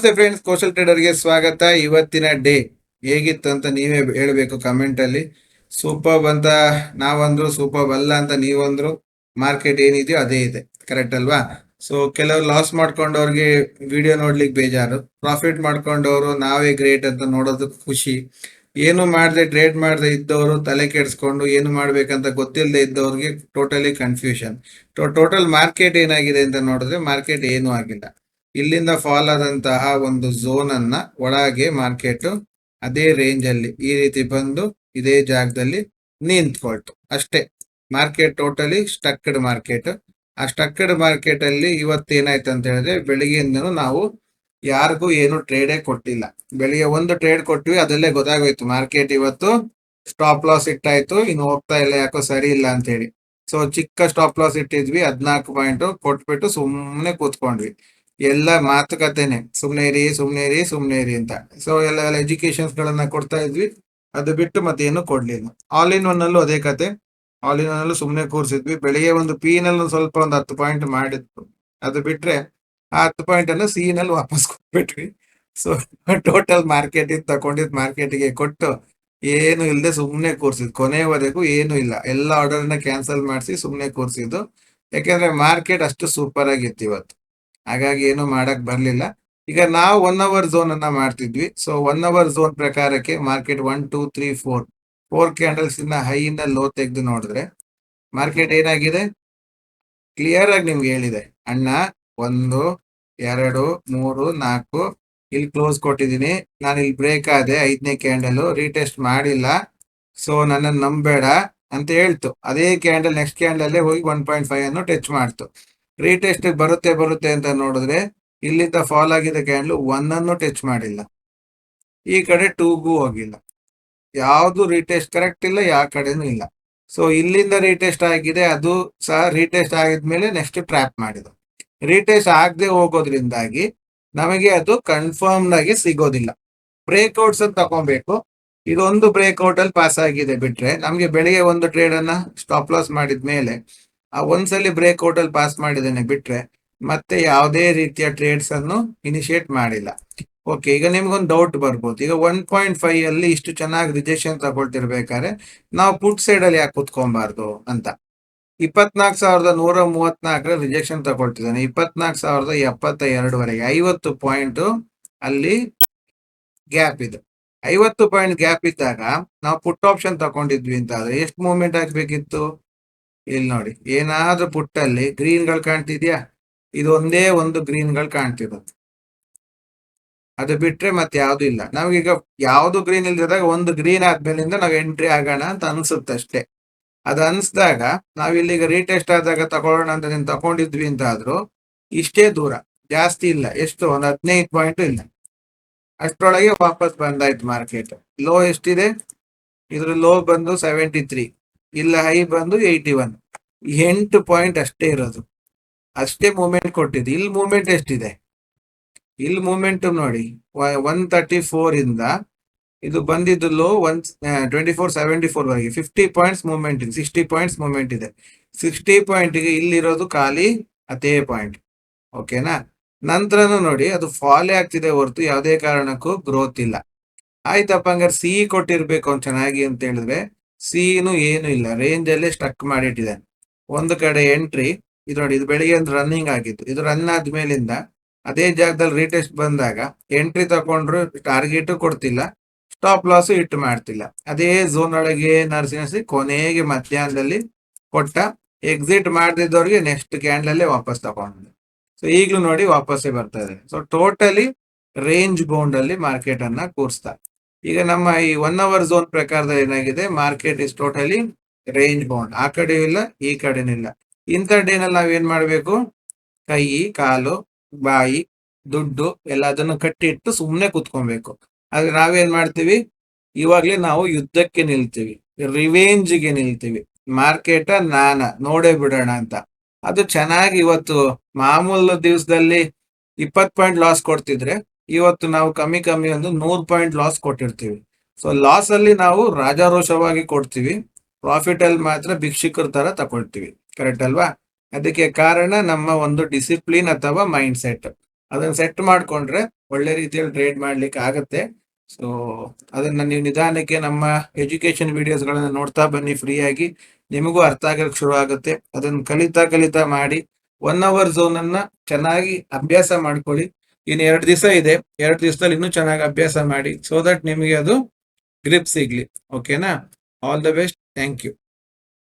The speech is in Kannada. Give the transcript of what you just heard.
ನಮಸ್ತೆ ಫ್ರೆಂಡ್ಸ್, ಕೌಶಲ್ ಟ್ರೇಡರ್ಗೆ ಸ್ವಾಗತ. ಇವತ್ತಿನ ಡೇ ಹೇಗಿತ್ತು ಅಂತ ನೀವೇ ಹೇಳಬೇಕು ಕಮೆಂಟ್ ಅಲ್ಲಿ. ಸೂಪರ್ ಅಂತ ನಾವಂದ್ರು, ಸೂಪರ್ ಅಲ್ಲ ಅಂತ ನೀವಂದ್ರು. ಮಾರ್ಕೆಟ್ ಏನಿದೆಯೋ ಅದೇ ಇದೆ, ಕರೆಕ್ಟ್ ಅಲ್ವಾ? ಸೊ ಕೆಲವರು ಲಾಸ್ ಮಾಡ್ಕೊಂಡವ್ರಿಗೆ ವಿಡಿಯೋ ನೋಡ್ಲಿಕ್ಕೆ ಬೇಜಾರು, ಪ್ರಾಫಿಟ್ ಮಾಡ್ಕೊಂಡವರು ನಾವೇ ಗ್ರೇಟ್ ಅಂತ ನೋಡೋದು ಖುಷಿ. ಏನು ಮಾಡದೆ ಟ್ರೇಡ್ ಮಾಡದೆ ಇದ್ದವರು ತಲೆ ಕೆಡಿಸ್ಕೊಂಡು ಏನು ಮಾಡ್ಬೇಕಂತ ಗೊತ್ತಿಲ್ಲದೆ ಇದ್ದವ್ರಿಗೆ ಟೋಟಲಿ ಕನ್ಫ್ಯೂಷನ್. ಟೋಟಲ್ ಮಾರ್ಕೆಟ್ ಏನಾಗಿದೆ ಅಂತ ನೋಡಿದ್ರೆ ಮಾರ್ಕೆಟ್ ಏನೂ ಆಗಿಲ್ಲ. ಇಲ್ಲಿಂದ ಫಾಲ್ ಆದಂತಹ ಒಂದು ಝೋನ್ ಅನ್ನ ಒಳಗೆ ಮಾರ್ಕೆಟ್ ಅದೇ ರೇಂಜ್ ಅಲ್ಲಿ ಈ ರೀತಿ ಬಂದು ಇದೇ ಜಾಗದಲ್ಲಿ ನಿಂತ್ಕೊಳ್ತು ಅಷ್ಟೇ. Market totally stucked market. ಆ ಸ್ಟಕ್ಡ್ ಮಾರ್ಕೆಟ್ ಅಲ್ಲಿ ಇವತ್ತೇನಾಯ್ತು ಅಂತ ಹೇಳಿದ್ರೆ, ಬೆಳಿಗ್ಗೆಯಿಂದನೂ ನಾವು ಯಾರಿಗೂ ಏನು ಟ್ರೇಡೇ ಕೊಟ್ಟಿಲ್ಲ. ಬೆಳಿಗ್ಗೆ ಒಂದು ಟ್ರೇಡ್ ಕೊಟ್ವಿ, ಅದಲ್ಲೇ ಗೊತ್ತಾಗೋಯ್ತು ಮಾರ್ಕೆಟ್ ಇವತ್ತು ಸ್ಟಾಪ್ ಲಾಸ್ ಇಟ್ಟಾಯ್ತು, ಇನ್ನು ಹೋಗ್ತಾ ಇಲ್ಲ, ಯಾಕೋ ಸರಿ ಇಲ್ಲ ಅಂತ ಹೇಳಿ. ಸೊ ಚಿಕ್ಕ ಸ್ಟಾಪ್ ಲಾಸ್ ಇಟ್ಟಿದ್ವಿ, 14 ಪಾಯಿಂಟ್ ಕೊಟ್ಬಿಟ್ಟು ಸುಮ್ಮನೆ ಕೂತ್ಕೊಂಡ್ವಿ. ಎಲ್ಲ ಮಾತುಕತೆನೆ, ಸುಮ್ನೆ ಇರಿ ಸುಮ್ನೆ ಇರಿ ಸುಮ್ನೆ ಇರಿ ಅಂತ. ಸೊ ಎಲ್ಲ ಎಜುಕೇಶನ್ಸ್ ಗಳನ್ನ ಕೊಡ್ತಾ ಇದ್ವಿ, ಅದು ಬಿಟ್ಟು ಮತ್ತೇನು ಕೊಡ್ಲಿಲ್ಲ. ಆಲ್ ಇನ್ ಒನ್ ಅಲ್ಲೂ ಅದೇ ಕತೆ. ಆಲ್ ಇನ್ ಒನ್ ಅಲ್ಲೂ ಸುಮ್ನೆ ಕೂರ್ಸಿದ್ವಿ. ಬೆಳಿಗ್ಗೆ ಒಂದು ಪಿ ನಲ್ಲಿ ಸ್ವಲ್ಪ ಒಂದು 10 ಪಾಯಿಂಟ್ ಮಾಡಿತ್ತು, ಅದು ಬಿಟ್ರೆ ಆ 10 ಪಾಯಿಂಟ್ ಅನ್ನು ಸಿ ನಲ್ಲಿ ವಾಪಸ್ ಕೊಟ್ಬಿಟ್ವಿ. ಸೊ ಟೋಟಲ್ ಮಾರ್ಕೆಟ್ ತಗೊಂಡಿದ್ ಮಾರ್ಕೆಟ್ಗೆ ಕೊಟ್ಟು ಏನು ಇಲ್ಲದೆ ಸುಮ್ನೆ ಕೂರ್ಸಿದ್, ಕೊನೆವರೆಗೂ ಏನು ಇಲ್ಲ, ಎಲ್ಲ ಆರ್ಡರ್ ಕ್ಯಾನ್ಸಲ್ ಮಾಡಿಸಿ ಸುಮ್ನೆ ಕೂರ್ಸಿದ್ದು. ಯಾಕೆಂದ್ರೆ ಮಾರ್ಕೆಟ್ ಅಷ್ಟು ಸೂಪರ್ ಆಗಿತ್ತು ಇವತ್ತು, ಹಾಗಾಗಿ ಏನು ಮಾಡಕ್ ಬರ್ಲಿಲ್ಲ. ಈಗ ನಾವು 1 ಅವರ್ ಝೋನ್ ಅನ್ನ ಮಾಡ್ತಿದ್ವಿ. ಸೊ 1 ಅವರ್ ಝೋನ್ ಪ್ರಕಾರಕ್ಕೆ ಮಾರ್ಕೆಟ್ 1 2 3 4 ಕ್ಯಾಂಡಲ್ಸ್ ಇನ್ನ ಹೈ ಇಂದ ಲೋ ತೆಗೆದು ನೋಡಿದ್ರೆ ಮಾರ್ಕೆಟ್ ಏನಾಗಿದೆ ಕ್ಲಿಯರ್ ಆಗಿ ನಿಮ್ಗೆ ಹೇಳಿದೆ. ಅಣ್ಣ 1 2 3 4 ಇಲ್ಲಿ ಕ್ಲೋಸ್ ಕೊಟ್ಟಿದ್ದೀನಿ, ನಾನು ಇಲ್ಲಿ ಬ್ರೇಕ್ ಆದೆ, 5ನೇ ಕ್ಯಾಂಡಲ್ ರೀಟೆಸ್ಟ್ ಮಾಡಿಲ್ಲ, ಸೊ ನನ್ನನ್ನು ನಂಬೇಡ ಅಂತ ಹೇಳ್ತು. ಅದೇ ಕ್ಯಾಂಡಲ್ ನೆಕ್ಸ್ಟ್ ಕ್ಯಾಂಡಲ್ ಹೋಗಿ 1.5 ಅನ್ನು ಟಚ್ ಮಾಡ್ತು. ರೀಟೆಸ್ಟ್ ಬರುತ್ತೆ ಅಂತ ನೋಡಿದ್ರೆ ಇಲ್ಲಿಂದ ಫಾಲ್ ಆಗಿದೆ ಕ್ಯಾಂಡಲ್ 1 ಅನ್ನು ಟಚ್ ಮಾಡಿಲ್ಲ, ಈ ಕಡೆ 2ಗೂ ಹೋಗಿಲ್ಲ. ಯಾವ್ದು ರೀಟೆಸ್ಟ್ ಕರೆಕ್ಟ್ ಇಲ್ಲ, ಯಾವ ಕಡೆನೂ ಇಲ್ಲ. ಸೊ ಇಲ್ಲಿಂದ ರೀಟೆಸ್ಟ್ ಆಗಿದೆ, ಅದು ಸಹ ರೀಟೆಸ್ಟ್ ಆಗಿದ್ಮೇಲೆ ನೆಕ್ಸ್ಟ್ ಟ್ರ್ಯಾಪ್ ಮಾಡಿದ. ರೀಟೆಸ್ಟ್ ಆಗದೆ ಹೋಗೋದ್ರಿಂದಾಗಿ ನಮಗೆ ಅದು ಕನ್ಫರ್ಮ್ ಆಗಿ ಸಿಗೋದಿಲ್ಲ. ಬ್ರೇಕ್ಔಟ್ಸ್ ಅಂತ ತಗೊಬೇಕು. ಇದೊಂದು ಬ್ರೇಕ್ಔಟ್ ಅಲ್ಲಿ ಪಾಸ್ ಆಗಿದೆ ಬಿಟ್ರೆ, ನಮ್ಗೆ ಬೆಳಿಗ್ಗೆ ಒಂದು ಟ್ರೇಡ್ ಅನ್ನ ಸ್ಟಾಪ್ ಲಾಸ್ ಮಾಡಿದ್ಮೇಲೆ ಆ ಒಂದ್ಸಲಿ ಬ್ರೇಕ್ಔಟ್ ಅಲ್ಲಿ ಪಾಸ್ ಮಾಡಿದ್ದೇನೆ ಬಿಟ್ರೆ ಮತ್ತೆ ಯಾವುದೇ ರೀತಿಯ ಟ್ರೇಡ್ಸ್ ಅನ್ನು ಇನಿಶಿಯೇಟ್ ಮಾಡಿಲ್ಲ. ಓಕೆ, ಈಗ ನಿಮ್ಗೊಂದು ಡೌಟ್ ಬರ್ಬೋದು, ಈಗ 1.5 ಅಲ್ಲಿ ಇಷ್ಟು ಚೆನ್ನಾಗಿ ರಿಜೆಕ್ಷನ್ ತಗೊಳ್ತಿರ್ಬೇಕಾದ್ರೆ ನಾವು ಪುಟ್ ಸೈಡ್ ಅಲ್ಲಿ ಯಾಕೆ ಕುತ್ಕೊಬಾರ್ದು ಅಂತ. 24,134 ರಿಜೆಕ್ಷನ್ ತಗೊಳ್ತಿದ್ದಾನೆ, 24,072ವರೆಗೆ 50 ಪಾಯಿಂಟ್ ಅಲ್ಲಿ ಗ್ಯಾಪ್ ಇದೆ. 50 ಪಾಯಿಂಟ್ ಗ್ಯಾಪ್ ಇದ್ದಾಗ ನಾವು ಪುಟ್ ಆಪ್ಷನ್ ತಗೊಂಡಿದ್ವಿ ಅಂತ ಆದ್ರೆ ಎಷ್ಟು ಮೂವ್ಮೆಂಟ್ ಆಗ್ಬೇಕಿತ್ತು? ಇಲ್ಲಿ ನೋಡಿ, ಏನಾದ್ರೂ ಪುಟ್ಟಲ್ಲಿ ಗ್ರೀನ್ ಗಳು ಕಾಣ್ತಿದ್ಯಾ? ಇದು ಒಂದೇ ಒಂದು ಗ್ರೀನ್ ಗಳು ಕಾಣ್ತಿರೋದು, ಅದು ಬಿಟ್ರೆ ಮತ್ತೆ ಯಾವ್ದು ಇಲ್ಲ. ನಾವೀಗ ಯಾವ್ದು ಗ್ರೀನ್ ಇಲ್ದಿದಾಗ ಒಂದು ಗ್ರೀನ್ ಆದ್ಮೇಲಿಂದ ನಾವು ಎಂಟ್ರಿ ಆಗೋಣ ಅಂತ ಅನ್ಸುತ್ತೆ ಅಷ್ಟೇ. ಅದು ಅನ್ಸ್ದಾಗ ನಾವಿಲ್ಲಿಗ ರೀಟೆಸ್ಟ್ ಆದಾಗ ತಗೊಳ್ಳೋಣ ಅಂತ ನೀನು ತಗೊಂಡಿದ್ವಿ ಅಂತ ಆದ್ರೂ ಇಷ್ಟೇ ದೂರ, ಜಾಸ್ತಿ ಇಲ್ಲ, ಎಷ್ಟು ಒಂದು 15 ಪಾಯಿಂಟ್ ಇಲ್ಲ, ಅಷ್ಟರೊಳಗೆ ವಾಪಸ್ ಬಂದಾಯ್ತು ಮಾರ್ಕೆಟ್. ಲೋ ಎಷ್ಟಿದೆ? ಇದ್ರ ಲೋ ಬಂದು 73, ಇಲ್ಲ ಹೈ ಬಂದು 81. 8 ಪಾಯಿಂಟ್ ಅಷ್ಟೇ ಇರೋದು, ಅಷ್ಟೇ ಮೂವ್ಮೆಂಟ್ ಕೊಟ್ಟಿದ್ದು. ಇಲ್ಲಿ ಮೂವ್ಮೆಂಟ್ ಎಷ್ಟಿದೆ? ಇಲ್ಲಿ ಮೂವ್ಮೆಂಟ್ ನೋಡಿ, 134 ಇಂದ ಇದು ಬಂದಿದ್ದು ಲೋ 2474 ವರೆಗೆ 50 ಪಾಯಿಂಟ್ಸ್ ಮೂವ್ಮೆಂಟ್ ಇದೆ, 60 ಪಾಯಿಂಟ್ಸ್ ಮೂವ್ಮೆಂಟ್ ಇದೆ. 60 ಪಾಯಿಂಟ್ಗೆ ಇಲ್ಲಿರೋದು ಖಾಲಿ ಅದೇ ಪಾಯಿಂಟ್. ಓಕೆನಾ? ನಂತರನು ನೋಡಿ, ಅದು ಫಾಲೇ ಆಗ್ತಿದೆ ಹೊರತು ಯಾವುದೇ ಕಾರಣಕ್ಕೂ ಗ್ರೋತ್ ಇಲ್ಲ. ಆಯ್ತಪ್ಪ, ಹಂಗಾರೆ ಸಿ ಕೊಟ್ಟಿರ್ಬೇಕು ಅವ್ನು ಚೆನ್ನಾಗಿ ಅಂತ ಹೇಳಿದ್ರೆ ಸಿನು ಏನು ಇಲ್ಲ, ರೇಂಜ್ ಅಲ್ಲೇ ಸ್ಟಕ್ ಮಾಡಿಟ್ಟಿದೆ. ಒಂದು ಕಡೆ ಎಂಟ್ರಿ, ಇದು ನೋಡಿ, ಇದು ಬೆಳಿಗ್ಗೆ ಒಂದು ರನ್ನಿಂಗ್ ಆಗಿತ್ತು, ಇದು ರನ್ ಆದ್ಮೇಲಿಂದ ಅದೇ ಜಾಗದಲ್ಲಿ ರೀಟೆಸ್ಟ್ ಬಂದಾಗ ಎಂಟ್ರಿ ತಗೊಂಡ್ರು ಟಾರ್ಗೆಟ್ ಕೊಡ್ತಿಲ್ಲ, ಸ್ಟಾಪ್ ಲಾಸ್ ಇಟ್ಟು ಮಾಡ್ತಿಲ್ಲ. ಅದೇ ಝೋನ್ ಒಳಗೆ ನರ್ಸಿ ಕೊನೆಗೆ ಮಧ್ಯಾಹ್ನದಲ್ಲಿ ಕೊಟ್ಟ. ಎಕ್ಸಿಟ್ ಮಾಡದಿದ್ದವ್ರಿಗೆ ನೆಕ್ಸ್ಟ್ ಕ್ಯಾಂಡಲ್ ವಾಪಸ್ ತಗೊಂಡು. ಸೊ ಈಗಲೂ ನೋಡಿ ವಾಪಸ್ಸೇ ಬರ್ತಾ ಇದೆ. ಸೊ ಟೋಟಲಿ ರೇಂಜ್ ಬೌಂಡ್ ಅಲ್ಲಿ ಮಾರ್ಕೆಟ್ ಅನ್ನ ಕೂರಿಸ್ತಾ. ಈಗ ನಮ್ಮ ಈ 1 ಅವರ್ ಝೋನ್ ಪ್ರಕಾರದ ಏನಾಗಿದೆ, market is totally range bound, ಆ ಕಡೆ ಇಲ್ಲ ಈ ಕಡೆನೂ ಇಲ್ಲ. ಇಂಥ ಡೇನಲ್ಲಿ ನಾವೇನ್ ಮಾಡ್ಬೇಕು? ಕೈ, ಕಾಲು, ಬಾಯಿ, ದುಡ್ಡು ಎಲ್ಲದನ್ನು ಕಟ್ಟಿಟ್ಟು ಸುಮ್ಮನೆ ಕುತ್ಕೊಬೇಕು. ಆದ್ರೆ ನಾವೇನ್ ಮಾಡ್ತೀವಿ? ಇವಾಗ್ಲೇ ನಾವು ಯುದ್ಧಕ್ಕೆ ನಿಲ್ತೀವಿ, ರಿವೆಂಜ್ಗೆ ನಿಲ್ತೀವಿ. ಮಾರ್ಕೆಟ್ ನೋಡೇ ಬಿಡೋಣ ಅಂತ. ಅದು ಚೆನ್ನಾಗಿ ಇವತ್ತು ಮಾಮೂಲು ದಿವಸದಲ್ಲಿ 20 ಪಾಯಿಂಟ್ ಲಾಸ್ ಕೊಡ್ತಿದ್ರೆ ಇವತ್ತು ನಾವು ಕಮ್ಮಿ ಒಂದು 100 ಪಾಯಿಂಟ್ ಲಾಸ್ ಕೊಟ್ಟಿರ್ತೀವಿ. ಸೊ ಲಾಸ್ ಅಲ್ಲಿ ನಾವು ರಾಜಾರೋಷವಾಗಿ ಕೊಡ್ತೀವಿ, ಪ್ರಾಫಿಟ್ ಅಲ್ಲಿ ಮಾತ್ರ ಭಿಕ್ಷುಕರ ತರ ತಗೊಳ್ತೀವಿ. ಕರೆಕ್ಟ್ ಅಲ್ವಾ? ಅದಕ್ಕೆ ಕಾರಣ ನಮ್ಮ ಒಂದು ಡಿಸಿಪ್ಲಿನ್ ಅಥವಾ ಮೈಂಡ್ ಸೆಟ್. ಅದನ್ನ ಸೆಟ್ ಮಾಡ್ಕೊಂಡ್ರೆ ಒಳ್ಳೆ ರೀತಿಯಲ್ಲಿ ಟ್ರೇಡ್ ಮಾಡ್ಲಿಕ್ಕೆ ಆಗತ್ತೆ. ಸೊ ಅದನ್ನ ನೀವು ನಿಧಾನಕ್ಕೆ ನಮ್ಮ ಎಜುಕೇಶನ್ ವಿಡಿಯೋಸ್ಗಳನ್ನ ನೋಡ್ತಾ ಬನ್ನಿ, ಫ್ರೀ ಆಗಿ ನಿಮಗೂ ಅರ್ಥ ಆಗಕ್ಕೆ ಶುರು ಆಗುತ್ತೆ. ಅದನ್ನ ಕಲಿತಾ ಮಾಡಿ 1 hour ಝೋನ್ ಅನ್ನ ಚೆನ್ನಾಗಿ ಅಭ್ಯಾಸ ಮಾಡ್ಕೊಳ್ಳಿ. ಇನ್ನು 2 ದಿವಸ ಇದೆ, 2 ದಿವಸದಲ್ಲಿ ಇನ್ನೂ ಚೆನ್ನಾಗಿ ಅಭ್ಯಾಸ ಮಾಡಿ, ಸೊ ದಟ್ ನಿಮಗೆ ಅದು ಗ್ರಿಪ್ ಸಿಗ್ಲಿ. ಓಕೆನಾ? All the best. Thank you.